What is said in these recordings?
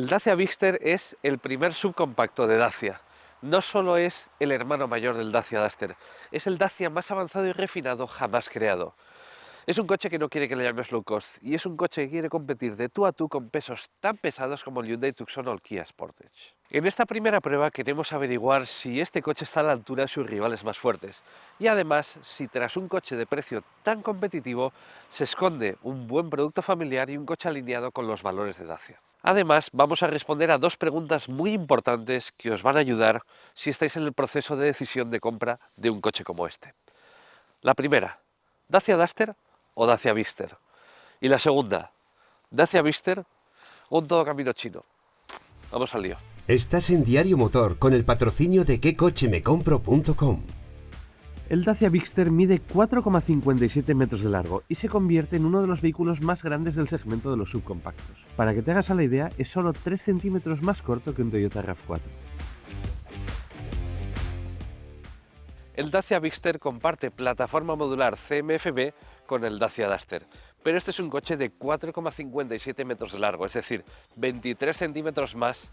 El Dacia Bigster es el primer subcompacto de Dacia. No solo es el hermano mayor del Dacia Duster, es el Dacia más avanzado y refinado jamás creado. Es un coche que no quiere que le llames low cost y es un coche que quiere competir de tú a tú con pesos tan pesados como el Hyundai Tucson o el Kia Sportage. En esta primera prueba queremos averiguar si este coche está a la altura de sus rivales más fuertes y además si tras un coche de precio tan competitivo se esconde un buen producto familiar y un coche alineado con los valores de Dacia. Además, vamos a responder a dos preguntas muy importantes que os van a ayudar si estáis en el proceso de decisión de compra de un coche como este. La primera, ¿Dacia Duster o Dacia Bigster? Y la segunda, ¿Dacia Bigster o un todo camino chino? Vamos al lío. Estás en Diario Motor con el patrocinio de quecochemecompro.com. El Dacia Bigster mide 4,57 metros de largo y se convierte en uno de los vehículos más grandes del segmento de los subcompactos. Para que te hagas a la idea, es solo 3 centímetros más corto que un Toyota RAV4. El Dacia Bigster comparte plataforma modular CMF-B con el Dacia Duster, pero este es un coche de 4,57 metros de largo, es decir, 23 centímetros más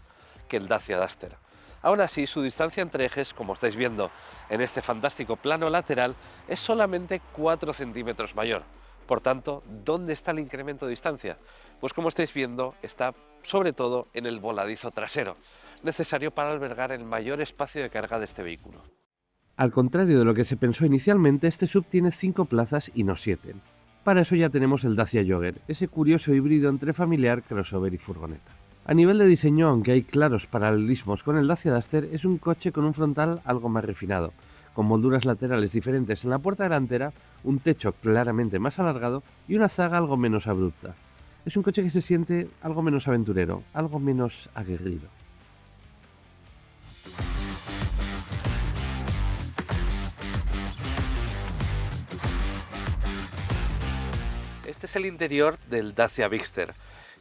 que el Dacia Duster. Aún así, su distancia entre ejes, como estáis viendo en este fantástico plano lateral, es solamente 4 centímetros mayor. Por tanto, ¿dónde está el incremento de distancia? Pues como estáis viendo, está sobre todo en el voladizo trasero, necesario para albergar el mayor espacio de carga de este vehículo. Al contrario de lo que se pensó inicialmente, este sub tiene 5 plazas y no 7. Para eso ya tenemos el Dacia Jogger, ese curioso híbrido entre familiar, crossover y furgoneta. A nivel de diseño, aunque hay claros paralelismos con el Dacia Duster, es un coche con un frontal algo más refinado, con molduras laterales diferentes en la puerta delantera, un techo claramente más alargado y una zaga algo menos abrupta. Es un coche que se siente algo menos aventurero, algo menos aguerrido. Este es el interior del Dacia Bigster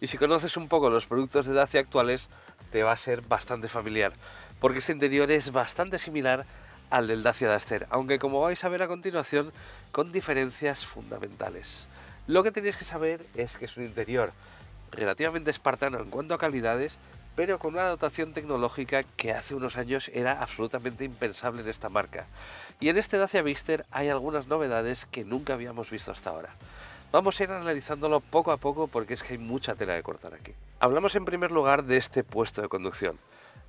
y si conoces un poco los productos de Dacia actuales te va a ser bastante familiar porque este interior es bastante similar al del Dacia Duster, aunque como vais a ver a continuación con diferencias fundamentales. Lo que tenéis que saber es que es un interior relativamente espartano en cuanto a calidades, pero con una dotación tecnológica que hace unos años era absolutamente impensable en esta marca. Y en este Dacia Bigster hay algunas novedades que nunca habíamos visto hasta ahora. Vamos a ir analizándolo poco a poco porque es que hay mucha tela de cortar aquí. Hablamos en primer lugar de este puesto de conducción.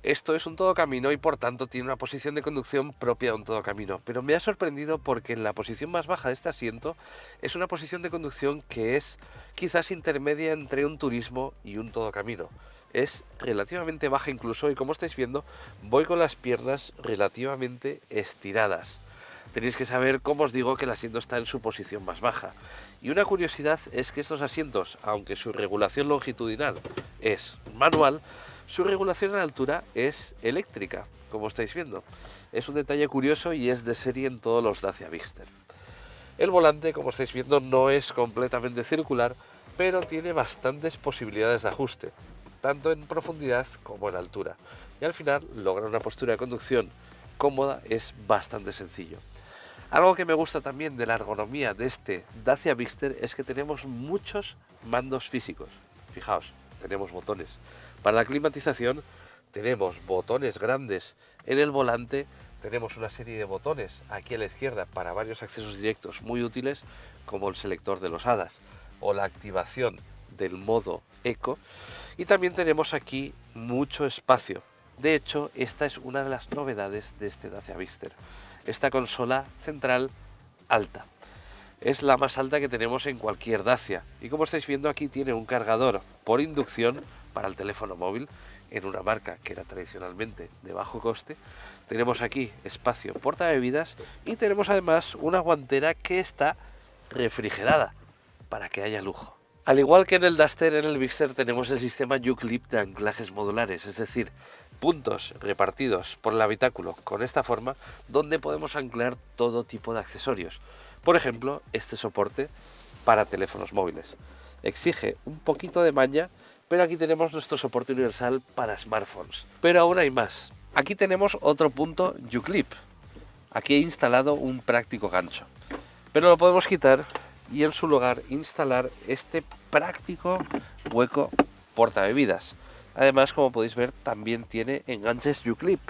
Esto es un todocamino y por tanto tiene una posición de conducción propia de un todocamino, pero me ha sorprendido porque en la posición más baja de este asiento es una posición de conducción que es quizás intermedia entre un turismo y un todocamino. Es relativamente baja incluso y como estáis viendo voy con las piernas relativamente estiradas. Tenéis que saber, como os digo, que el asiento está en su posición más baja. Y una curiosidad es que estos asientos, aunque su regulación longitudinal es manual, su regulación en altura es eléctrica, como estáis viendo. Es un detalle curioso y es de serie en todos los Dacia Bigster. El volante, como estáis viendo, no es completamente circular, pero tiene bastantes posibilidades de ajuste, tanto en profundidad como en altura. Y al final, lograr una postura de conducción cómoda es bastante sencillo. Algo que me gusta también de la ergonomía de este Dacia Bigster es que tenemos muchos mandos físicos. Fijaos, tenemos botones. Para la climatización tenemos botones grandes en el volante, tenemos una serie de botones aquí a la izquierda para varios accesos directos muy útiles como el selector de los hadas o la activación del modo Eco y también tenemos aquí mucho espacio. De hecho, esta es una de las novedades de este Dacia Bigster. Esta consola central alta. Es la más alta que tenemos en cualquier Dacia. Y como estáis viendo aquí tiene un cargador por inducción para el teléfono móvil en una marca que era tradicionalmente de bajo coste. Tenemos aquí espacio portabebidas y tenemos además una guantera que está refrigerada para que haya lujo. Al igual que en el Duster, en el Bigster tenemos el sistema U-Clip de anclajes modulares, es decir, puntos repartidos por el habitáculo con esta forma donde podemos anclar todo tipo de accesorios. Por ejemplo, este soporte para teléfonos móviles. Exige un poquito de maña, pero aquí tenemos nuestro soporte universal para smartphones. Pero aún hay más. Aquí tenemos otro punto U-Clip. Aquí he instalado un práctico gancho, pero lo podemos quitar y en su lugar instalar este práctico hueco portabebidas. Además, como podéis ver, también tiene enganches U-Clip.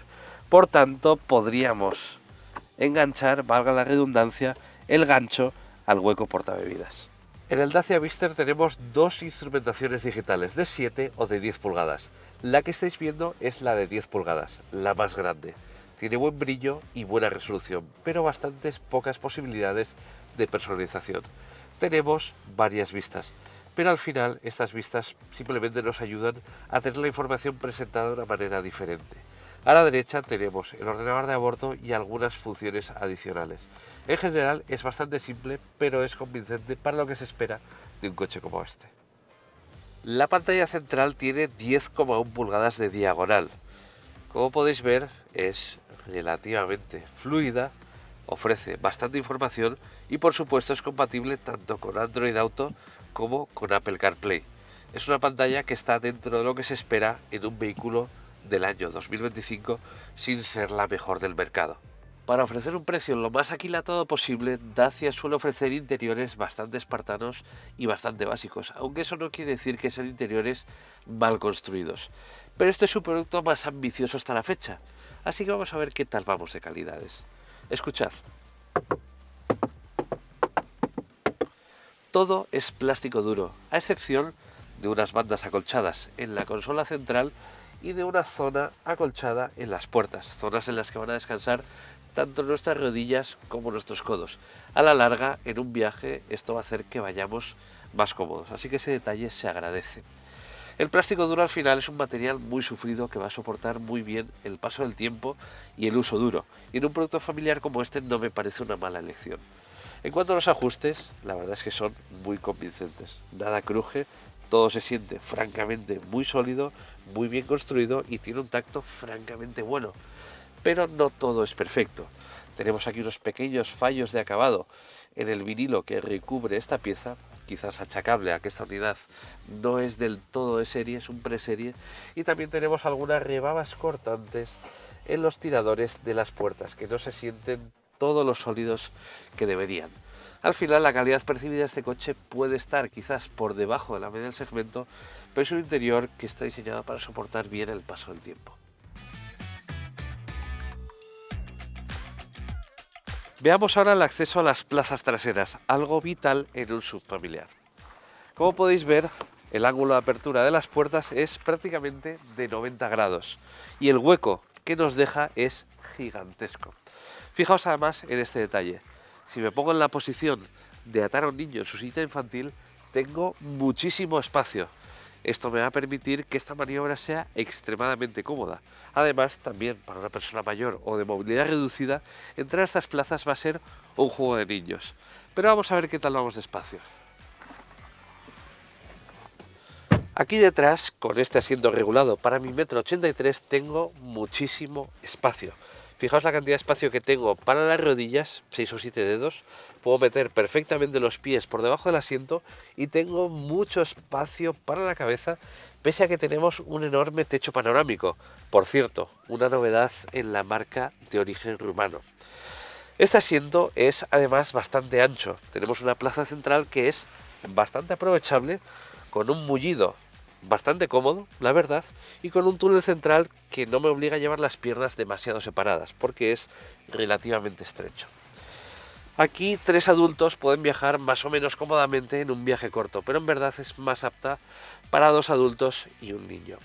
Por tanto, podríamos enganchar, valga la redundancia, el gancho al hueco portabebidas. En el Dacia Vixter tenemos dos instrumentaciones digitales, de 7 o de 10 pulgadas. La que estáis viendo es la de 10 pulgadas, la más grande. Tiene buen brillo y buena resolución, pero bastantes pocas posibilidades de personalización. Tenemos varias vistas, pero al final estas vistas simplemente nos ayudan a tener la información presentada de una manera diferente. A la derecha tenemos el ordenador de a bordo y algunas funciones adicionales. En general es bastante simple, pero es convincente para lo que se espera de un coche como este. La pantalla central tiene 10,1 pulgadas de diagonal. Como podéis ver, es relativamente fluida, ofrece bastante información y por supuesto es compatible tanto con Android Auto como con Apple CarPlay. Es una pantalla que está dentro de lo que se espera en un vehículo del año 2025 sin ser la mejor del mercado. Para ofrecer un precio lo más aquilatado posible, Dacia suele ofrecer interiores bastante espartanos y bastante básicos, aunque eso no quiere decir que sean interiores mal construidos. Pero este es su producto más ambicioso hasta la fecha, así que vamos a ver qué tal vamos de calidades. Escuchad. Todo es plástico duro, a excepción de unas bandas acolchadas en la consola central y de una zona acolchada en las puertas, zonas en las que van a descansar tanto nuestras rodillas como nuestros codos. A la larga, en un viaje, esto va a hacer que vayamos más cómodos, así que ese detalle se agradece. El plástico duro al final es un material muy sufrido que va a soportar muy bien el paso del tiempo y el uso duro, y en un producto familiar como este no me parece una mala elección. En cuanto a los ajustes, la verdad es que son muy convincentes. Nada cruje, todo se siente francamente muy sólido, muy bien construido y tiene un tacto francamente bueno. Pero no todo es perfecto. Tenemos aquí unos pequeños fallos de acabado en el vinilo que recubre esta pieza, quizás achacable a que esta unidad no es del todo de serie, es un preserie, y también tenemos algunas rebabas cortantes en los tiradores de las puertas, que no se sienten todos los sólidos que deberían. Al final la calidad percibida de este coche puede estar quizás por debajo de la media del segmento, pero es un interior que está diseñado para soportar bien el paso del tiempo. Veamos ahora el acceso a las plazas traseras, algo vital en un SUV familiar. Como podéis ver, el ángulo de apertura de las puertas es prácticamente de 90 grados y el hueco que nos deja es gigantesco. Fijaos además en este detalle. Si me pongo en la posición de atar a un niño en su silla infantil, tengo muchísimo espacio. Esto me va a permitir que esta maniobra sea extremadamente cómoda. Además, también para una persona mayor o de movilidad reducida, entrar a estas plazas va a ser un juego de niños. Pero vamos a ver qué tal vamos despacio. Aquí detrás, con este asiento regulado para mi 1,83 m, tengo muchísimo espacio. Fijaos la cantidad de espacio que tengo para las rodillas, 6 o 7 dedos. Puedo meter perfectamente los pies por debajo del asiento y tengo mucho espacio para la cabeza, pese a que tenemos un enorme techo panorámico. Por cierto, una novedad en la marca de origen rumano. Este asiento es además bastante ancho. Tenemos una plaza central que es bastante aprovechable, con un mullido bastante cómodo, la verdad, y con un túnel central que no me obliga a llevar las piernas demasiado separadas, porque es relativamente estrecho. Aquí 3 adultos pueden viajar más o menos cómodamente en un viaje corto, pero en verdad es más apta para 2 adultos y un niño.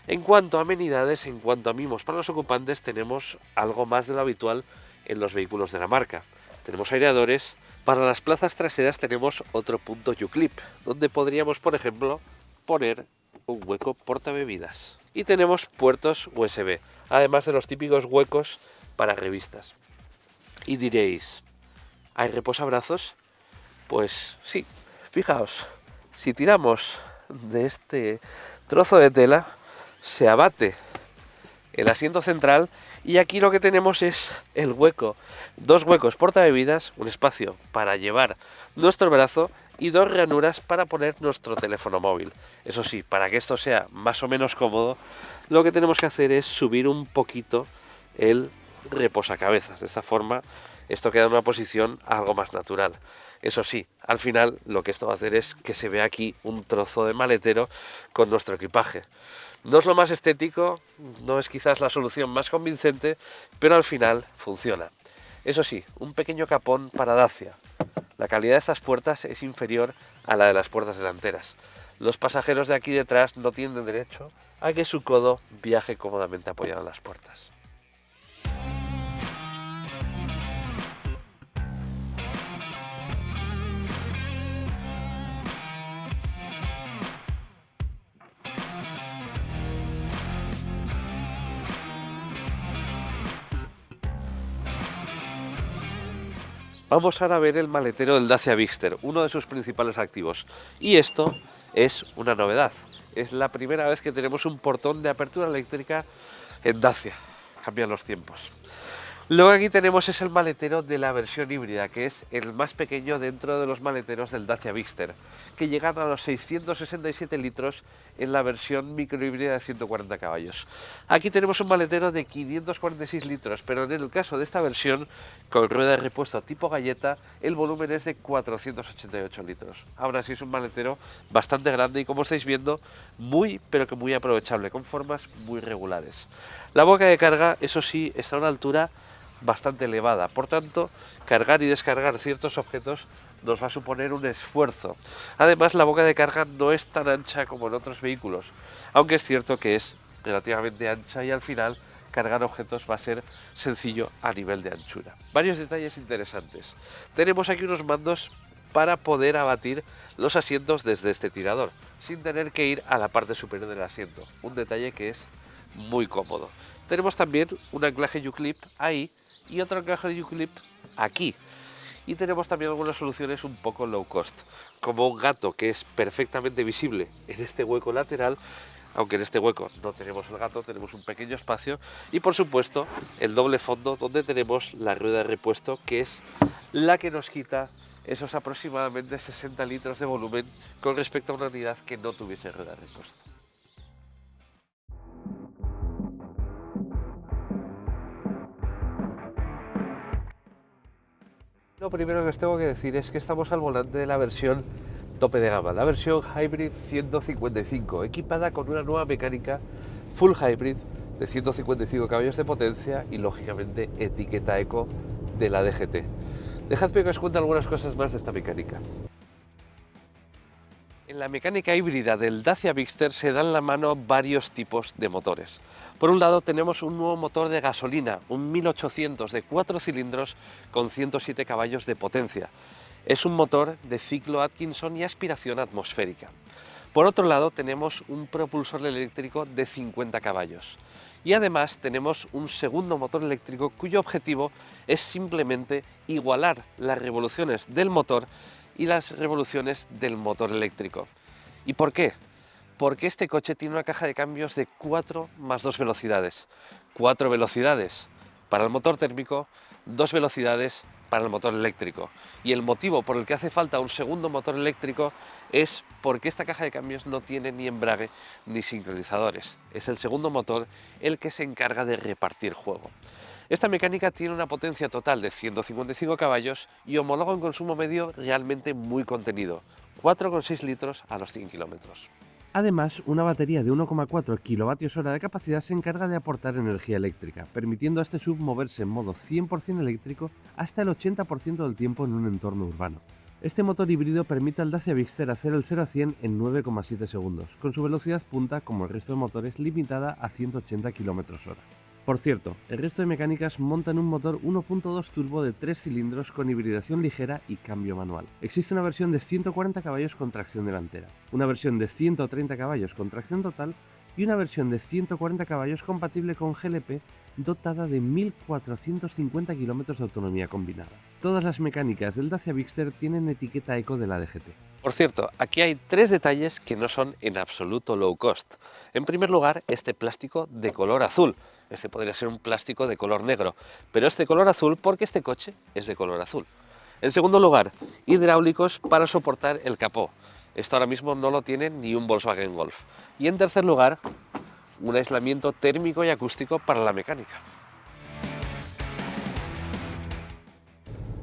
En cuanto a amenidades, en cuanto a mimos para los ocupantes, tenemos algo más de lo habitual en los vehículos de la marca. Tenemos aireadores. Para las plazas traseras tenemos otro punto U-Clip, donde podríamos, por ejemplo, poner un hueco portabebidas. Y tenemos puertos USB, además de los típicos huecos para revistas. Y diréis, ¿hay reposabrazos? Pues sí, fijaos, si tiramos de este trozo de tela, se abate el asiento central y aquí lo que tenemos es el hueco, 2 huecos portabebidas, un espacio para llevar nuestro brazo y 2 ranuras para poner nuestro teléfono móvil. Eso sí, para que esto sea más o menos cómodo, lo que tenemos que hacer es subir un poquito el reposacabezas. De esta forma, esto queda en una posición algo más natural. Eso sí, al final lo que esto va a hacer es que se vea aquí un trozo de maletero con nuestro equipaje. No es lo más estético, no es quizás la solución más convincente, pero al final funciona. Eso sí, un pequeño capón para Dacia. La calidad de estas puertas es inferior a la de las puertas delanteras. Los pasajeros de aquí detrás no tienen derecho a que su codo viaje cómodamente apoyado en las puertas. Vamos ahora a ver el maletero del Dacia Bigster, uno de sus principales activos. Y esto es una novedad. Es la primera vez que tenemos un portón de apertura eléctrica en Dacia. Cambian los tiempos. Luego aquí tenemos es el maletero de la versión híbrida, que es el más pequeño dentro de los maleteros del Dacia Bigster, que llegan a los 667 litros en la versión microhíbrida de 140 caballos. Aquí tenemos un maletero de 546 litros, pero en el caso de esta versión, con rueda de repuesto tipo galleta, el volumen es de 488 litros. Ahora sí es un maletero bastante grande y, como estáis viendo, muy pero que muy aprovechable, con formas muy regulares. La boca de carga, eso sí, está a una altura bastante elevada, por tanto, cargar y descargar ciertos objetos nos va a suponer un esfuerzo. Además, la boca de carga no es tan ancha como en otros vehículos, aunque es cierto que es relativamente ancha y al final cargar objetos va a ser sencillo a nivel de anchura. Varios detalles interesantes. Tenemos aquí unos mandos para poder abatir los asientos desde este tirador, sin tener que ir a la parte superior del asiento, un detalle que es muy cómodo. Tenemos también un anclaje U-clip ahí y otro anclaje U-clip aquí. Y tenemos también algunas soluciones un poco low cost, como un gato que es perfectamente visible en este hueco lateral, aunque en este hueco no tenemos el gato, tenemos un pequeño espacio, y por supuesto el doble fondo donde tenemos la rueda de repuesto, que es la que nos quita esos aproximadamente 60 litros de volumen con respecto a una unidad que no tuviese rueda de repuesto. Lo primero que os tengo que decir es que estamos al volante de la versión tope de gama, la versión Hybrid 155, equipada con una nueva mecánica Full Hybrid de 155 caballos de potencia y, lógicamente, etiqueta Eco de la DGT. Dejadme que os cuente algunas cosas más de esta mecánica. En la mecánica híbrida del Dacia Bigster se dan la mano varios tipos de motores. Por un lado tenemos un nuevo motor de gasolina, un 1800 de 4 cilindros con 107 caballos de potencia. Es un motor de ciclo Atkinson y aspiración atmosférica. Por otro lado tenemos un propulsor eléctrico de 50 caballos. Y además tenemos un segundo motor eléctrico cuyo objetivo es simplemente igualar las revoluciones del motor y las revoluciones del motor eléctrico. ¿Y por qué? Porque este coche tiene una caja de cambios de 4 más 2 velocidades. 4 velocidades para el motor térmico, 2 velocidades para el motor eléctrico. Y el motivo por el que hace falta un segundo motor eléctrico es porque esta caja de cambios no tiene ni embrague ni sincronizadores. Es el segundo motor el que se encarga de repartir juego. Esta mecánica tiene una potencia total de 155 caballos y homologa un consumo medio realmente muy contenido, 4,6 litros a los 100 kilómetros. Además, una batería de 1,4 kWh de capacidad se encarga de aportar energía eléctrica, permitiendo a este SUV moverse en modo 100% eléctrico hasta el 80% del tiempo en un entorno urbano. Este motor híbrido permite al Dacia Bigster hacer el 0 a 100 en 9,7 segundos, con su velocidad punta, como el resto de motores, limitada a 180 km/h. Por cierto, el resto de mecánicas montan un motor 1.2 turbo de 3 cilindros con hibridación ligera y cambio manual. Existe una versión de 140 caballos con tracción delantera, una versión de 130 caballos con tracción total y una versión de 140 caballos compatible con GLP dotada de 1450 km de autonomía combinada. Todas las mecánicas del Dacia Bigster tienen etiqueta Eco de la DGT. Por cierto, aquí hay 3 detalles que no son en absoluto low cost. En primer lugar, este plástico de color azul. Este podría ser un plástico de color negro, pero es de color azul porque este coche es de color azul. En segundo lugar, hidráulicos para soportar el capó. Esto ahora mismo no lo tiene ni un Volkswagen Golf. Y en tercer lugar, un aislamiento térmico y acústico para la mecánica.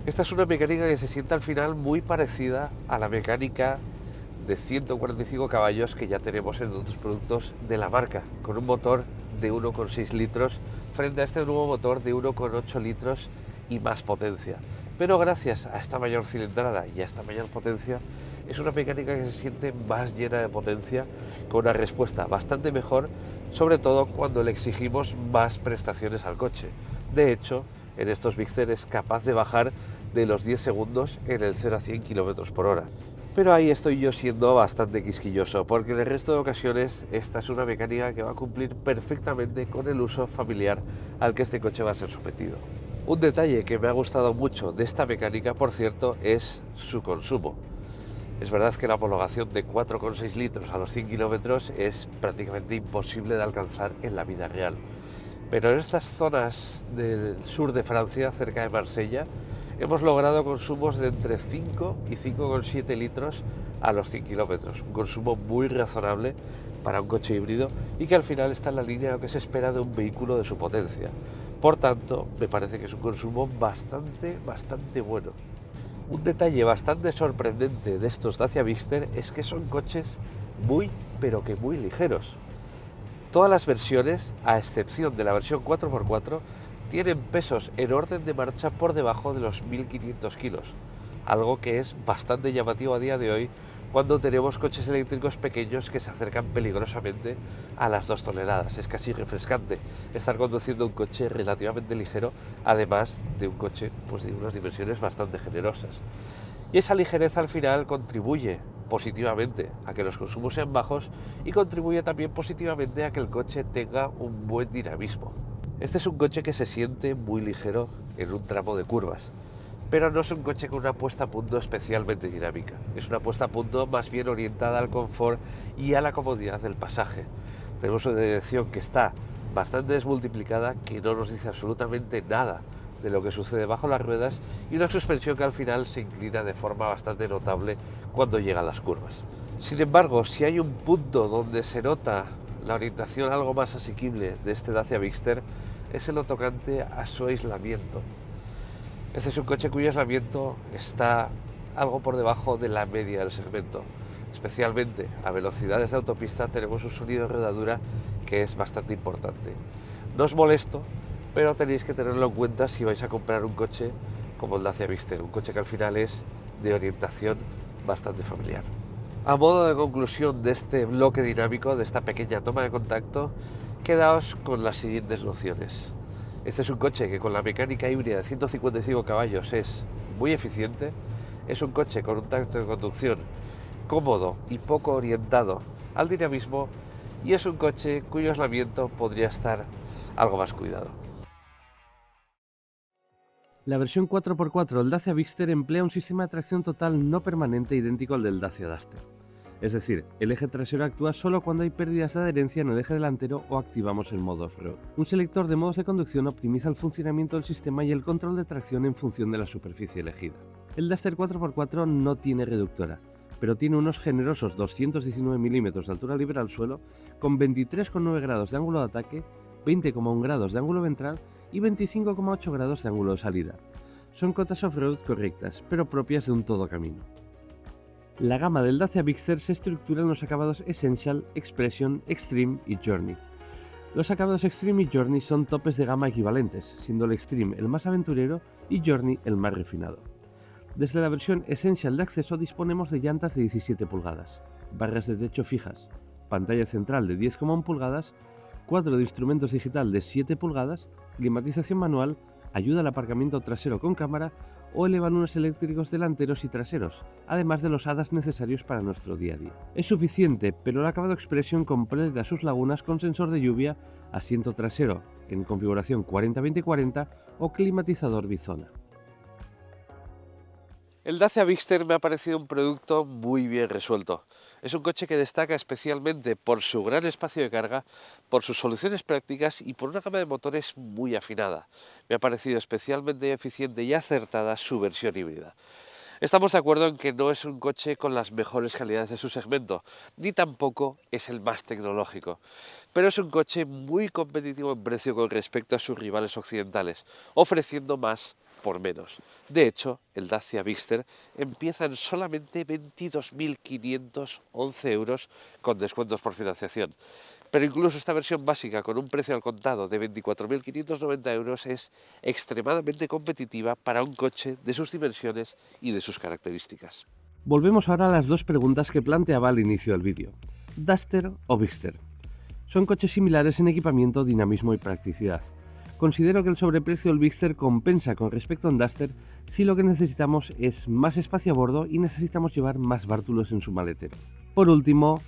Esta es una mecánica que se siente al final muy parecida a la mecánica de 145 caballos que ya tenemos en otros productos de la marca, con un motor de 1,6 litros frente a este nuevo motor de 1,8 litros y más potencia. Pero gracias a esta mayor cilindrada y a esta mayor potencia, es una mecánica que se siente más llena de potencia, con una respuesta bastante mejor, sobre todo cuando le exigimos más prestaciones al coche. De hecho, en estos Bigster es capaz de bajar de los 10 segundos en el 0 a 100 km por hora. Pero ahí estoy yo siendo bastante quisquilloso, porque en el resto de ocasiones esta es una mecánica que va a cumplir perfectamente con el uso familiar al que este coche va a ser sometido. Un detalle que me ha gustado mucho de esta mecánica, por cierto, es su consumo. Es verdad que la homologación de 4,6 litros a los 100 kilómetros es prácticamente imposible de alcanzar en la vida real. Pero en estas zonas del sur de Francia, cerca de Marsella, hemos logrado consumos de entre 5 y 5,7 litros a los 100 kilómetros. Un consumo muy razonable para un coche híbrido y que al final está en la línea de lo que se espera de un vehículo de su potencia. Por tanto, me parece que es un consumo bastante bueno. Un detalle bastante sorprendente de estos Dacia Bigster es que son coches muy ligeros. Todas las versiones, a excepción de la versión 4x4, tienen pesos en orden de marcha por debajo de los 1.500 kilos, algo que es bastante llamativo a día de hoy cuando tenemos coches eléctricos pequeños que se acercan peligrosamente a las 2 toneladas. Es casi refrescante estar conduciendo un coche relativamente ligero, además de un coche pues, de unas dimensiones bastante generosas. Y esa ligereza al final contribuye positivamente a que los consumos sean bajos y contribuye también positivamente a que el coche tenga un buen dinamismo. Este es un coche que se siente muy ligero en un tramo de curvas, pero no es un coche con una puesta a punto especialmente dinámica. Es una puesta a punto más bien orientada al confort y a la comodidad del pasaje. Tenemos una dirección que está bastante desmultiplicada, que no nos dice absolutamente nada de lo que sucede bajo las ruedas, y una suspensión que al final se inclina de forma bastante notable cuando llega a las curvas. Sin embargo, si hay un punto donde se nota la orientación algo más asequible de este Dacia Bigster, es en lo tocante a su aislamiento. Este es un coche cuyo aislamiento está algo por debajo de la media del segmento. Especialmente a velocidades de autopista tenemos un sonido de rodadura que es bastante importante. No es molesto, pero tenéis que tenerlo en cuenta si vais a comprar un coche como el Dacia Bigster, un coche que al final es de orientación bastante familiar. A modo de conclusión de este bloque dinámico, de esta pequeña toma de contacto, quedaos con las siguientes nociones. Este es un coche que con la mecánica híbrida de 155 caballos es muy eficiente, es un coche con un tacto de conducción cómodo y poco orientado al dinamismo, y es un coche cuyo aislamiento podría estar algo más cuidado. La versión 4x4 del Dacia Bigster emplea un sistema de tracción total no permanente idéntico al del Dacia Duster. Es decir, el eje trasero actúa solo cuando hay pérdidas de adherencia en el eje delantero o activamos el modo off-road. Un selector de modos de conducción optimiza el funcionamiento del sistema y el control de tracción en función de la superficie elegida. El Duster 4x4 no tiene reductora, pero tiene unos generosos 219 mm de altura libre al suelo, con 23,9 grados de ángulo de ataque, 20,1 grados de ángulo ventral y 25,8 grados de ángulo de salida. Son cotas off-road correctas, pero propias de un todo camino. La gama del Dacia Bigster se estructura en los acabados Essential, Expression, Extreme y Journey. Los acabados Extreme y Journey son topes de gama equivalentes, siendo el Extreme el más aventurero y Journey el más refinado. Desde la versión Essential de acceso disponemos de llantas de 17 pulgadas, barras de techo fijas, pantalla central de 10,1 pulgadas, cuadro de instrumentos digital de 7 pulgadas, climatización manual, ayuda al aparcamiento trasero con cámara o elevalunes eléctricos delanteros y traseros, además de los hadas necesarios para nuestro día a día. Es suficiente, pero el acabado Expression completa sus lagunas con sensor de lluvia, asiento trasero en configuración 40-20-40 o climatizador bizona. El Dacia Bigster me ha parecido un producto muy bien resuelto. Es un coche que destaca especialmente por su gran espacio de carga, por sus soluciones prácticas y por una gama de motores muy afinada. Me ha parecido especialmente eficiente y acertada su versión híbrida. Estamos de acuerdo en que no es un coche con las mejores calidades de su segmento, ni tampoco es el más tecnológico, pero es un coche muy competitivo en precio con respecto a sus rivales occidentales, ofreciendo más por menos. De hecho, el Dacia Bigster empieza en solamente 22.511 euros con descuentos por financiación. Pero incluso esta versión básica con un precio al contado de 24.590 euros es extremadamente competitiva para un coche de sus dimensiones y de sus características. Volvemos ahora a las dos preguntas que planteaba al inicio del vídeo. ¿Duster o Bigster? Son coches similares en equipamiento, dinamismo y practicidad. Considero que el sobreprecio del Bigster compensa con respecto a un Duster si lo que necesitamos es más espacio a bordo y necesitamos llevar más bártulos en su maletero. Por último,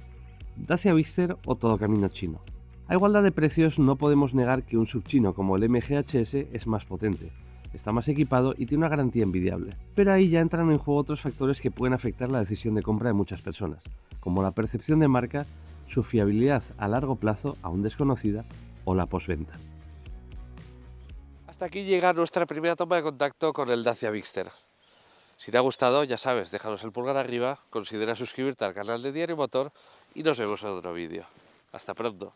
Dacia Bigster o todo camino chino. A igualdad de precios no podemos negar que un subchino como el MGHS es más potente, está más equipado y tiene una garantía envidiable. Pero ahí ya entran en juego otros factores que pueden afectar la decisión de compra de muchas personas, como la percepción de marca, su fiabilidad a largo plazo aún desconocida o la postventa. Hasta aquí llega nuestra primera toma de contacto con el Dacia Bigster. Si te ha gustado, ya sabes, déjanos el pulgar arriba, considera suscribirte al canal de Diario Motor y nos vemos en otro vídeo. Hasta pronto.